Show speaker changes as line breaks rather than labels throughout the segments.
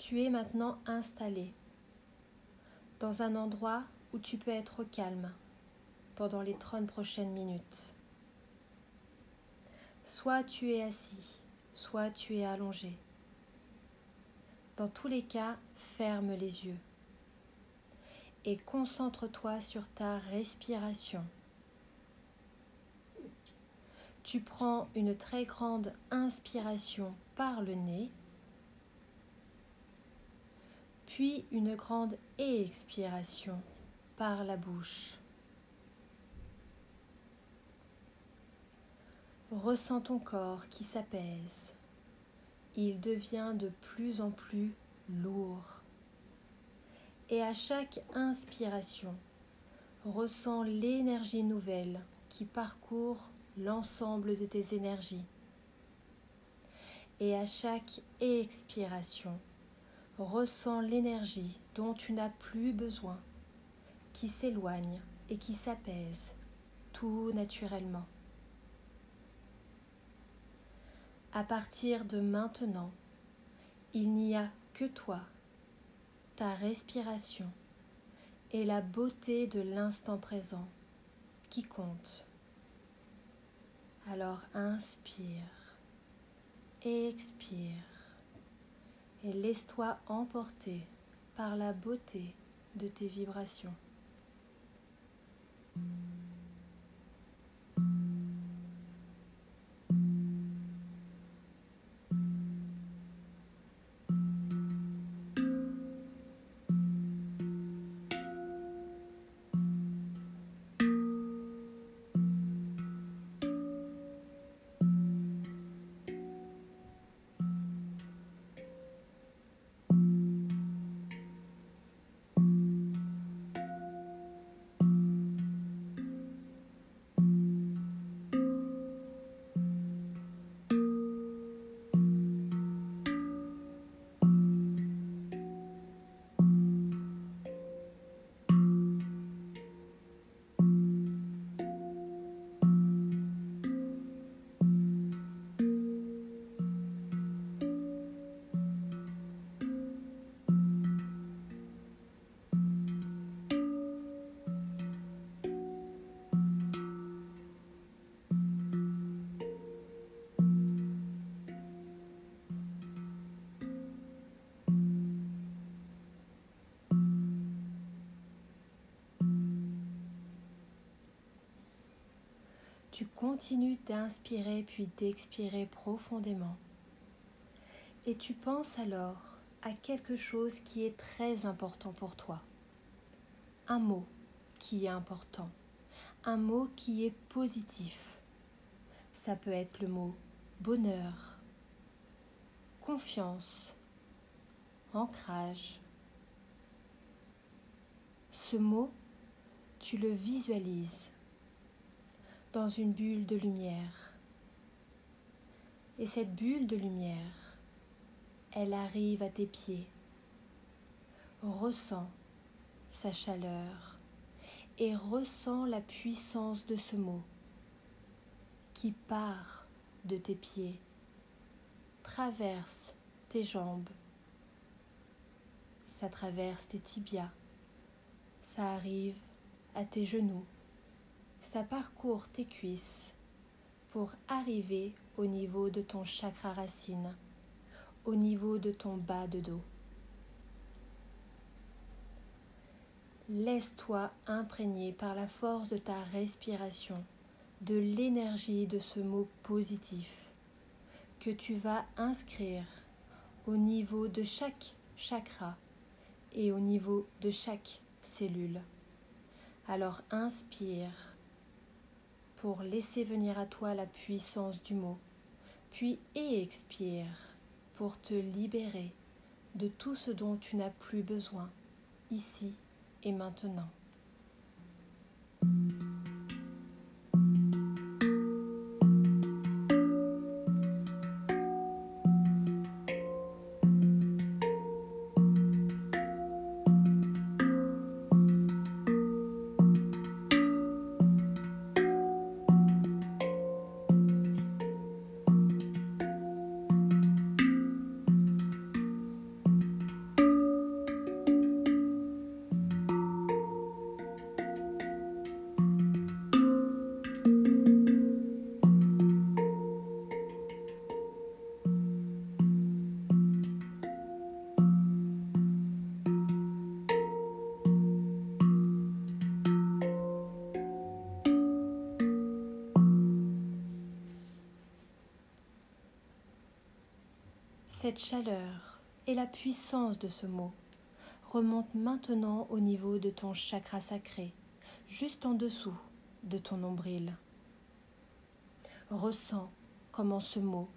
Tu es maintenant installé dans un endroit où tu peux être au calme pendant les 30 prochaines minutes. Soit tu es assis, soit tu es allongé. Dans tous les cas, ferme les yeux et concentre-toi sur ta respiration. Tu prends une très grande inspiration par le nez, puis une grande expiration par la bouche. Ressens ton corps qui s'apaise. Il devient de plus en plus lourd. Et à chaque inspiration, ressens l'énergie nouvelle qui parcourt l'ensemble de tes énergies. Et à chaque expiration, ressens l'énergie dont tu n'as plus besoin, qui s'éloigne et qui s'apaise tout naturellement. À partir de maintenant, il n'y a que toi, ta respiration et la beauté de l'instant présent qui comptent. Alors inspire, expire et laisse-toi emporter par la beauté de tes vibrations. Tu continues d'inspirer puis d'expirer profondément. Et tu penses alors à quelque chose qui est très important pour toi. Un mot qui est important. Un mot qui est positif. Ça peut être le mot bonheur, confiance, ancrage. Ce mot, tu le visualises dans une bulle de lumière. Et cette bulle de lumière, elle arrive à tes pieds. Ressens sa chaleur et ressens la puissance de ce mot qui part de tes pieds, traverse tes jambes, ça traverse tes tibias, ça arrive à tes genoux, ça parcourt tes cuisses pour arriver au niveau de ton chakra racine, au niveau de ton bas de dos. Laisse-toi imprégner par la force de ta respiration, de l'énergie de ce mot positif que tu vas inscrire au niveau de chaque chakra et au niveau de chaque cellule. Alors inspire pour laisser venir à toi la puissance du mot, puis expire pour te libérer de tout ce dont tu n'as plus besoin, ici et maintenant. Cette chaleur et la puissance de ce mot remontent maintenant au niveau de ton chakra sacré, juste en dessous de ton nombril. Ressens comment ce mot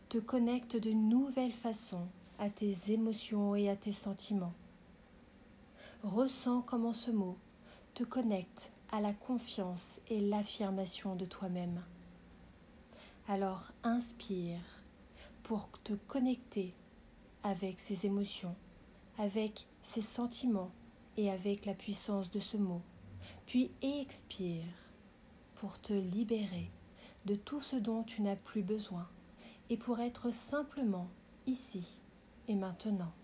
te connecte de nouvelles façons à tes émotions et à tes sentiments. Ressens comment ce mot te connecte à la confiance et l'affirmation de toi-même. Alors inspire pour te connecter avec ces émotions, avec ces sentiments et avec la puissance de ce mot. Puis expire pour te libérer de tout ce dont tu n'as plus besoin et pour être simplement ici et maintenant.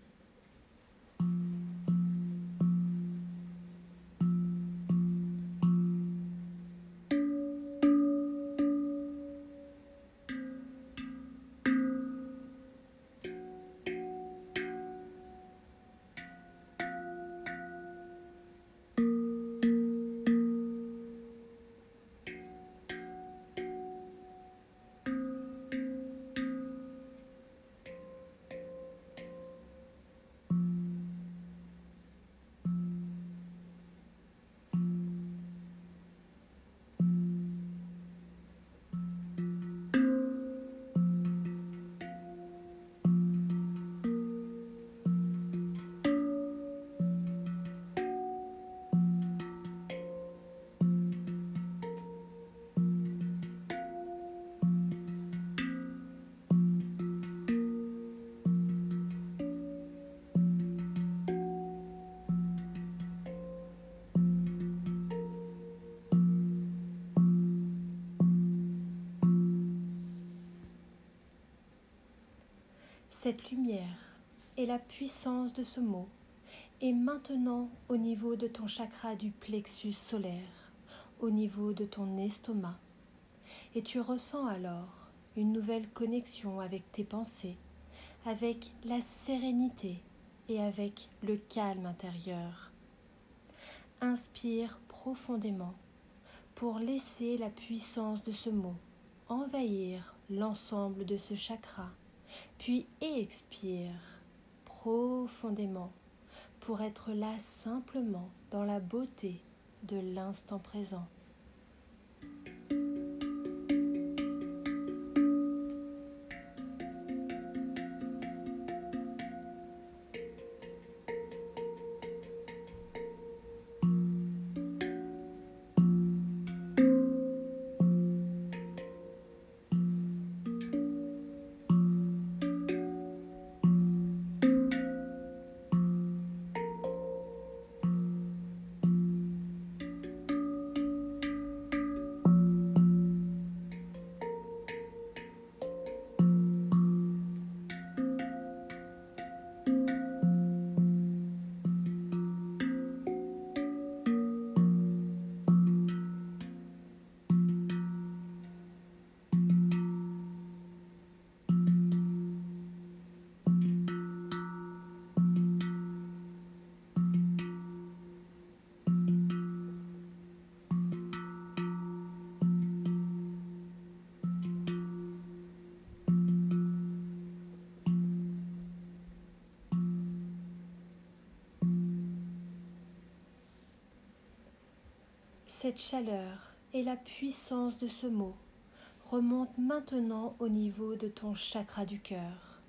Cette lumière et la puissance de ce mot est maintenant au niveau de ton chakra du plexus solaire, au niveau de ton estomac. Et tu ressens alors une nouvelle connexion avec tes pensées, avec la sérénité et avec le calme intérieur. Inspire profondément pour laisser la puissance de ce mot envahir l'ensemble de ce chakra. Puis expire profondément pour être là simplement dans la beauté de l'instant présent. Cette chaleur et la puissance de ce mot remontent maintenant au niveau de ton chakra du cœur.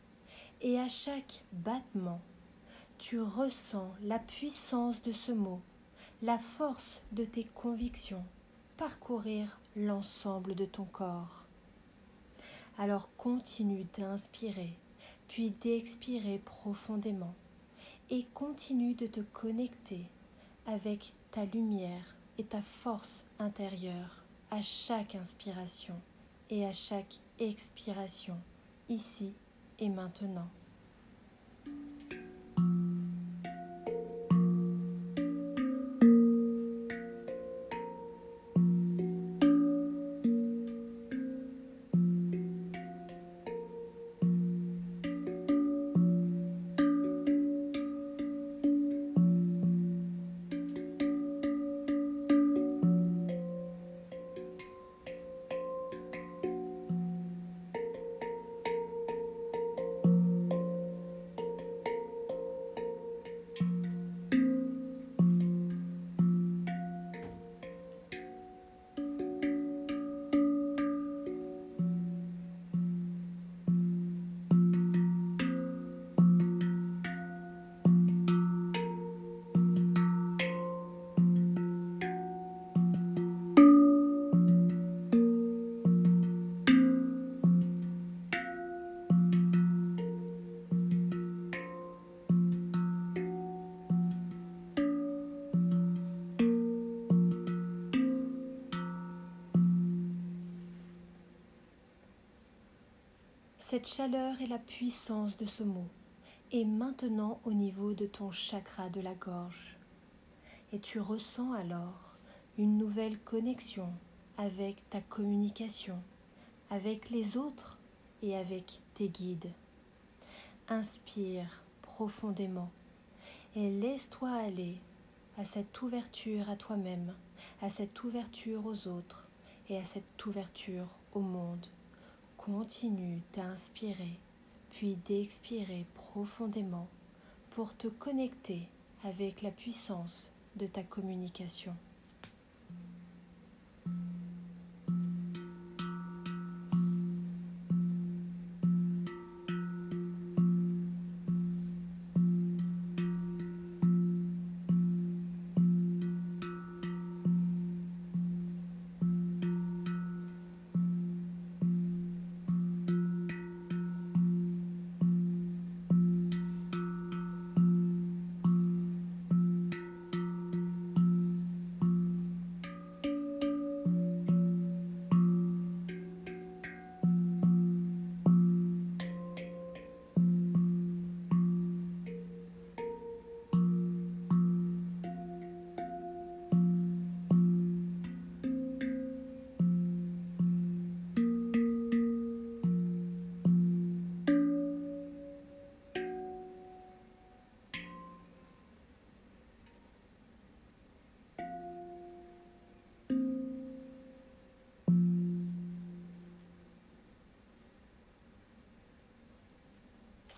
Et à chaque battement, tu ressens la puissance de ce mot, la force de tes convictions parcourir l'ensemble de ton corps. Alors continue d'inspirer, puis d'expirer profondément et continue de te connecter avec ta lumière et ta force intérieure à chaque inspiration et à chaque expiration, ici et maintenant. Cette chaleur et la puissance de ce mot est maintenant au niveau de ton chakra de la gorge. Et tu ressens alors une nouvelle connexion avec ta communication, avec les autres et avec tes guides. Inspire profondément et laisse-toi aller à cette ouverture à toi-même, à cette ouverture aux autres et à cette ouverture au monde. Continue d'inspirer puis d'expirer profondément pour te connecter avec la puissance de ta communication.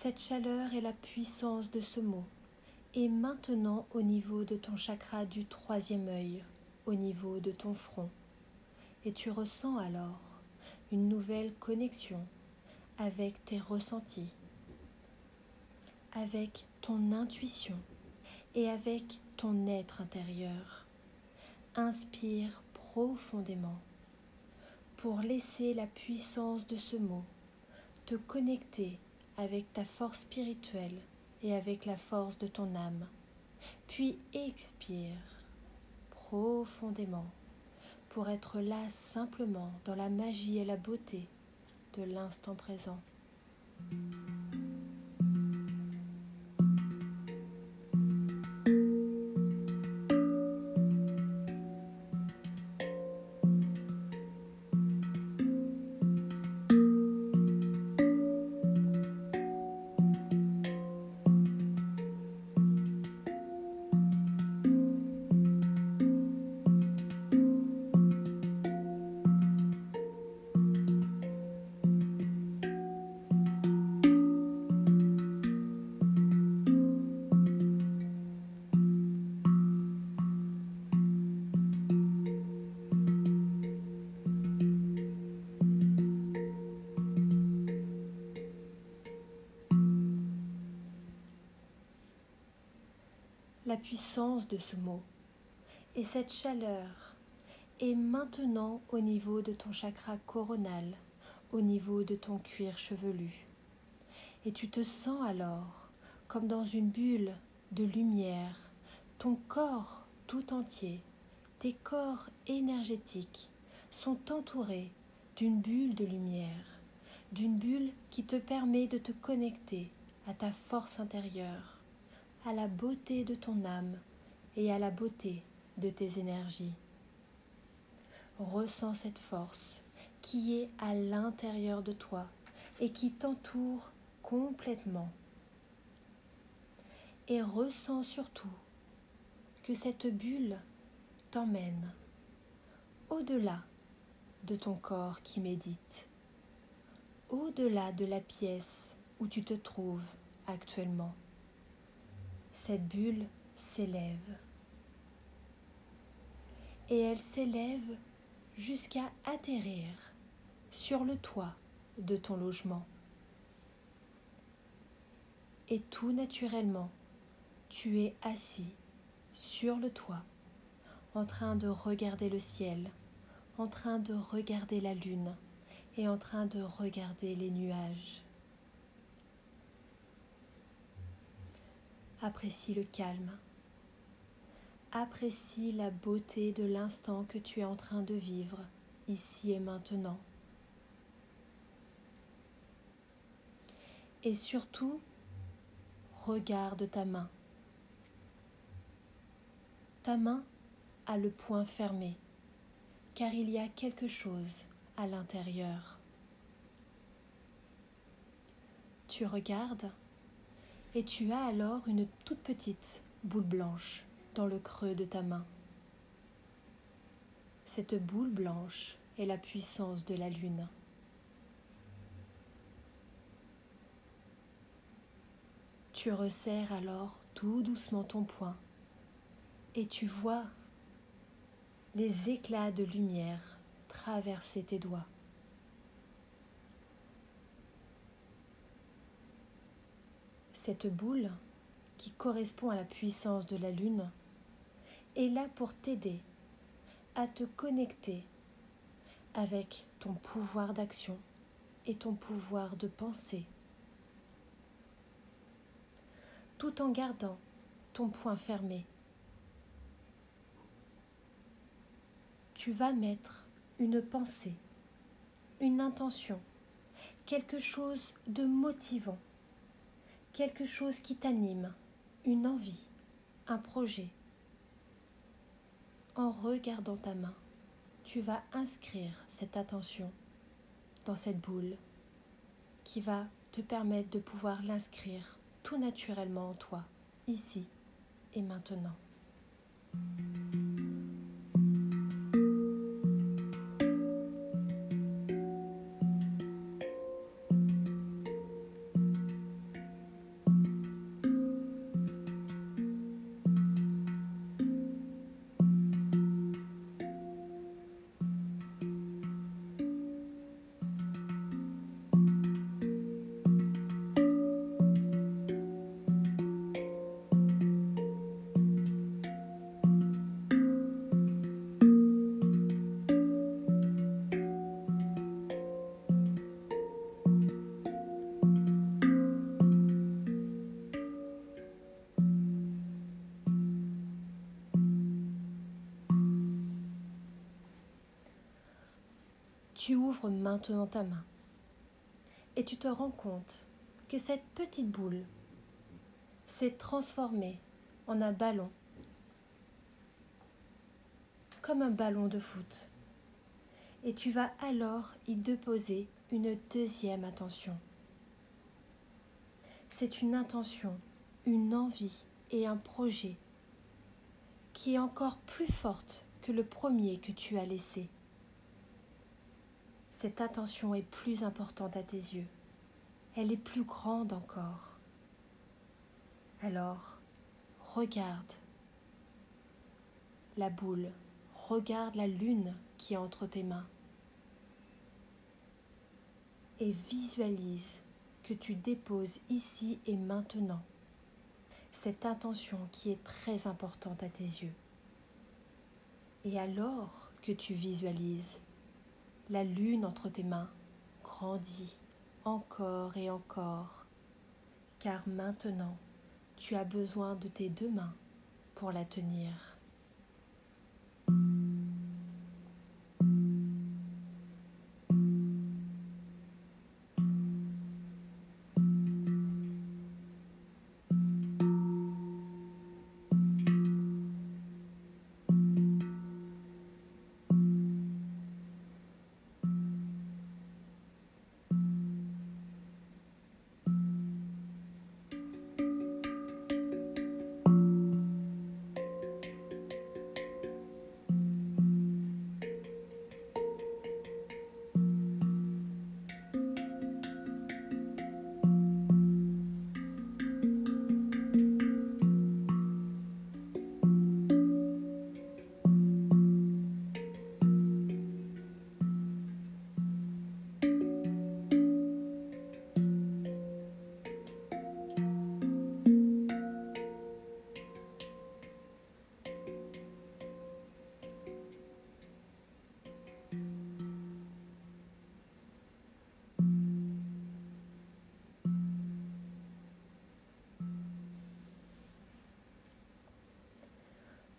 Cette chaleur et la puissance de ce mot est maintenant au niveau de ton chakra du troisième œil, au niveau de ton front. Et tu ressens alors une nouvelle connexion avec tes ressentis, avec ton intuition et avec ton être intérieur. Inspire profondément pour laisser la puissance de ce mot te connecter avec ta force spirituelle et avec la force de ton âme. Puis expire profondément pour être là simplement dans la magie et la beauté de l'instant présent. La puissance de ce mot et cette chaleur est maintenant au niveau de ton chakra coronal, au niveau de ton cuir chevelu. Et tu te sens alors comme dans une bulle de lumière, ton corps tout entier, tes corps énergétiques sont entourés d'une bulle de lumière, d'une bulle qui te permet de te connecter à ta force intérieure, à la beauté de ton âme et à la beauté de tes énergies. Ressens cette force qui est à l'intérieur de toi et qui t'entoure complètement. Et ressens surtout que cette bulle t'emmène au-delà de ton corps qui médite, au-delà de la pièce où tu te trouves actuellement. Cette bulle s'élève et elle s'élève jusqu'à atterrir sur le toit de ton logement. Et tout naturellement, tu es assis sur le toit, en train de regarder le ciel, en train de regarder la lune et en train de regarder les nuages. Apprécie le calme. Apprécie la beauté de l'instant que tu es en train de vivre, ici et maintenant. Et surtout, regarde ta main. Ta main a le poing fermé, car il y a quelque chose à l'intérieur. Tu regardes et tu as alors une toute petite boule blanche dans le creux de ta main. Cette boule blanche est la puissance de la lune. Tu resserres alors tout doucement ton poing et tu vois les éclats de lumière traverser tes doigts. Cette boule, qui correspond à la puissance de la lune, est là pour t'aider à te connecter avec ton pouvoir d'action et ton pouvoir de pensée, tout en gardant ton poing fermé. Tu vas mettre une pensée, une intention, quelque chose de motivant, quelque chose qui t'anime, une envie, un projet. En regardant ta main, tu vas inscrire cette attention dans cette boule qui va te permettre de pouvoir l'inscrire tout naturellement en toi, ici et maintenant. Tu ouvres maintenant ta main et tu te rends compte que cette petite boule s'est transformée en un ballon, comme un ballon de foot. Et tu vas alors y déposer une deuxième intention. C'est une intention, une envie et un projet qui est encore plus forte que le premier que tu as laissé. Cette attention est plus importante à tes yeux. Elle est plus grande encore. Alors, regarde la boule, regarde la lune qui est entre tes mains et visualise que tu déposes ici et maintenant cette intention qui est très importante à tes yeux. Et alors que tu visualises, la lune entre tes mains grandit encore et encore, car maintenant, tu as besoin de tes deux mains pour la tenir.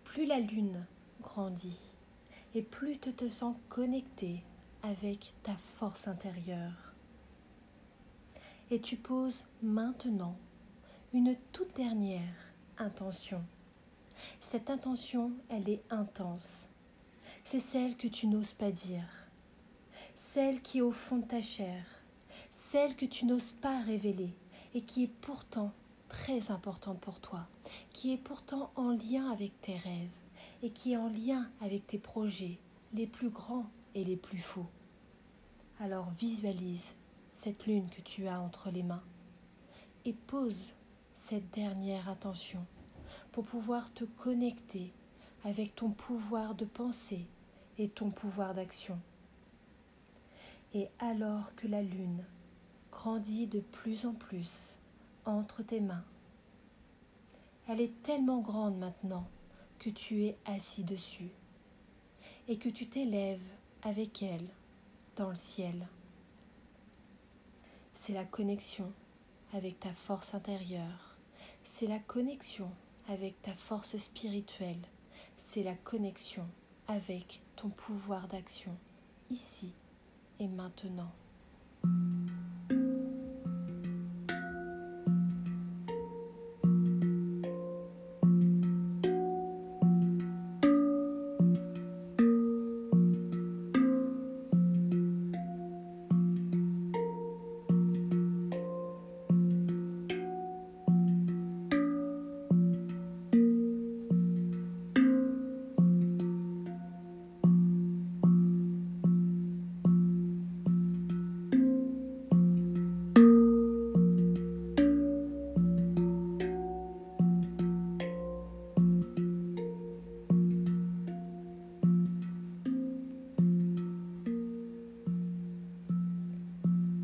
Plus la lune grandit et plus tu te sens connecté avec ta force intérieure. Et tu poses maintenant une toute dernière intention. Cette intention, elle est intense. C'est celle que tu n'oses pas dire, celle qui est au fond de ta chair, celle que tu n'oses pas révéler et qui est pourtant très importante pour toi, qui est pourtant en lien avec tes rêves et qui est en lien avec tes projets les plus grands et les plus fous. Alors visualise cette lune que tu as entre les mains et pose cette dernière attention pour pouvoir te connecter avec ton pouvoir de pensée et ton pouvoir d'action. Et alors que la lune grandit de plus en plus entre tes mains, elle est tellement grande maintenant que tu es assis dessus et que tu t'élèves avec elle dans le ciel. C'est la connexion avec ta force intérieure, c'est la connexion avec ta force spirituelle, c'est la connexion avec ton pouvoir d'action, ici et maintenant.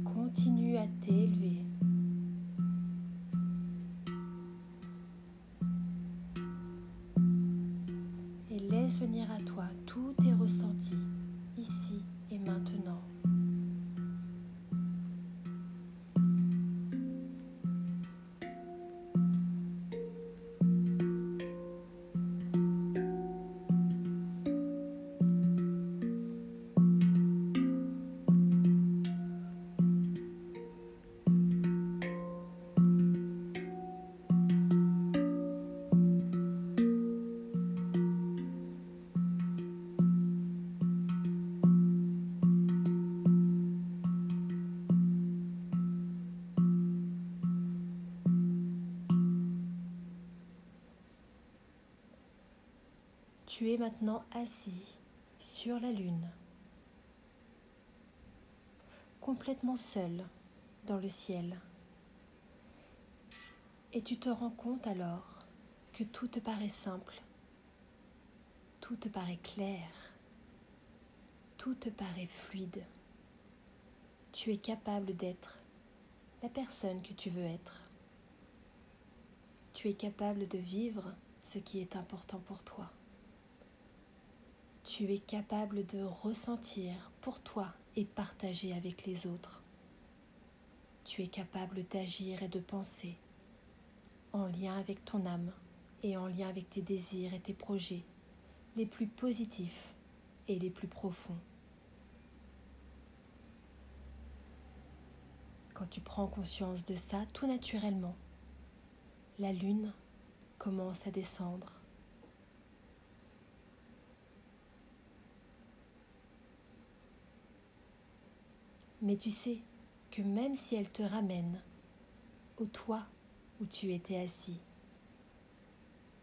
Continue à t'élever. Et laisse venir à toi tous tes ressentis, ici et maintenant. Tu es maintenant assis sur la lune, complètement seul dans le ciel. Et tu te rends compte alors que tout te paraît simple, tout te paraît clair, tout te paraît fluide. Tu es capable d'être la personne que tu veux être. Tu es capable de vivre ce qui est important pour toi. Tu es capable de ressentir pour toi et partager avec les autres. Tu es capable d'agir et de penser en lien avec ton âme et en lien avec tes désirs et tes projets les plus positifs et les plus profonds. Quand tu prends conscience de ça, tout naturellement, la lune commence à descendre. Mais tu sais que même si elle te ramène au toit où tu étais assis,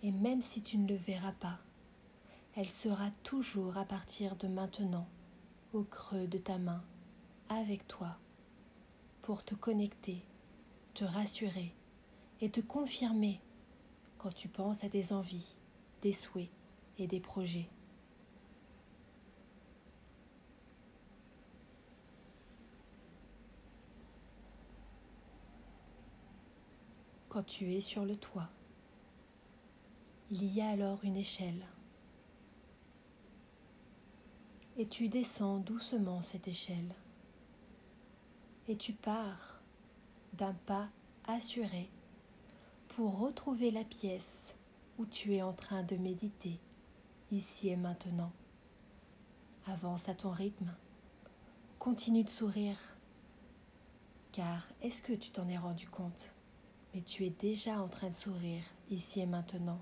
et même si tu ne le verras pas, elle sera toujours à partir de maintenant au creux de ta main, avec toi, pour te connecter, te rassurer et te confirmer quand tu penses à des envies, des souhaits et des projets. Quand tu es sur le toit, il y a alors une échelle. Et tu descends doucement cette échelle. Et tu pars d'un pas assuré pour retrouver la pièce où tu es en train de méditer, ici et maintenant. Avance à ton rythme. Continue de sourire. Car est-ce que tu t'en es rendu compte? Mais tu es déjà en train de sourire ici et maintenant.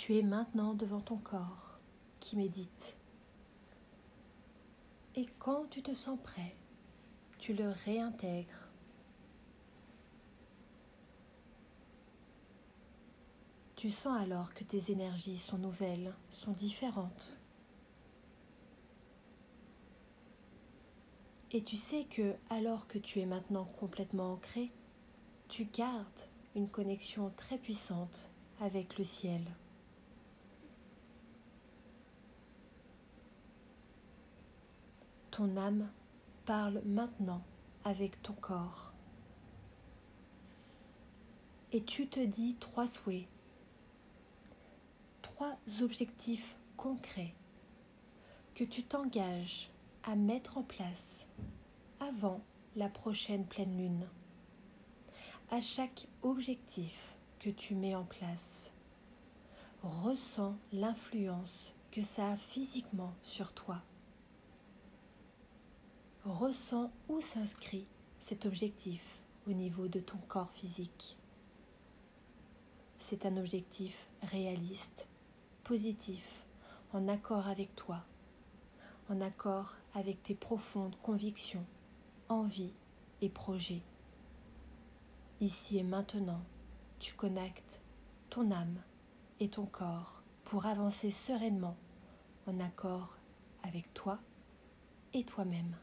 Tu es maintenant devant ton corps qui médite. Et quand tu te sens prêt, tu le réintègres. Tu sens alors que tes énergies sont nouvelles, sont différentes. Et tu sais que, alors que tu es maintenant complètement ancré, tu gardes une connexion très puissante avec le ciel. Ton âme parle maintenant avec ton corps. Et tu te dis 3 souhaits, 3 objectifs concrets que tu t'engages à mettre en place avant la prochaine pleine lune. À chaque objectif que tu mets en place, ressens l'influence que ça a physiquement sur toi. Ressens où s'inscrit cet objectif au niveau de ton corps physique. C'est un objectif réaliste, positif, en accord avec toi, en accord avec tes profondes convictions, envies et projets. Ici et maintenant, tu connectes ton âme et ton corps pour avancer sereinement en accord avec toi et toi-même.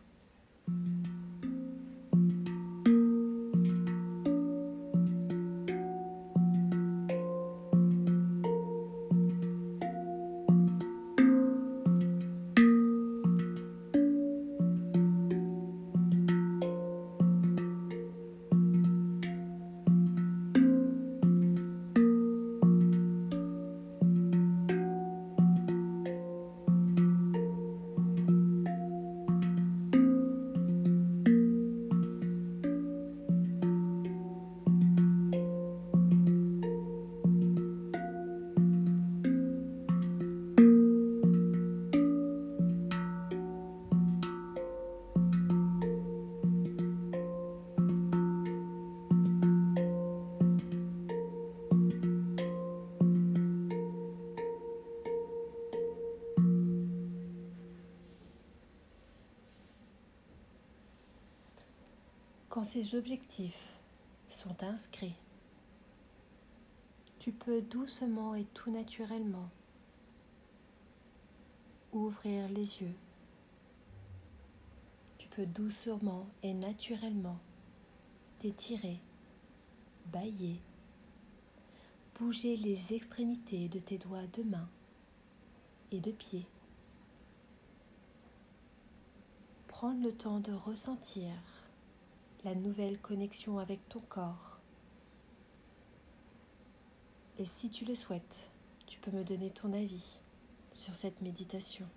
Quand ces objectifs sont inscrits, tu peux doucement et tout naturellement ouvrir les yeux. Tu peux doucement et naturellement t'étirer, bâiller, bouger les extrémités de tes doigts de main et de pied. Prendre le temps de ressentir la nouvelle connexion avec ton corps. Et si tu le souhaites, tu peux me donner ton avis sur cette méditation.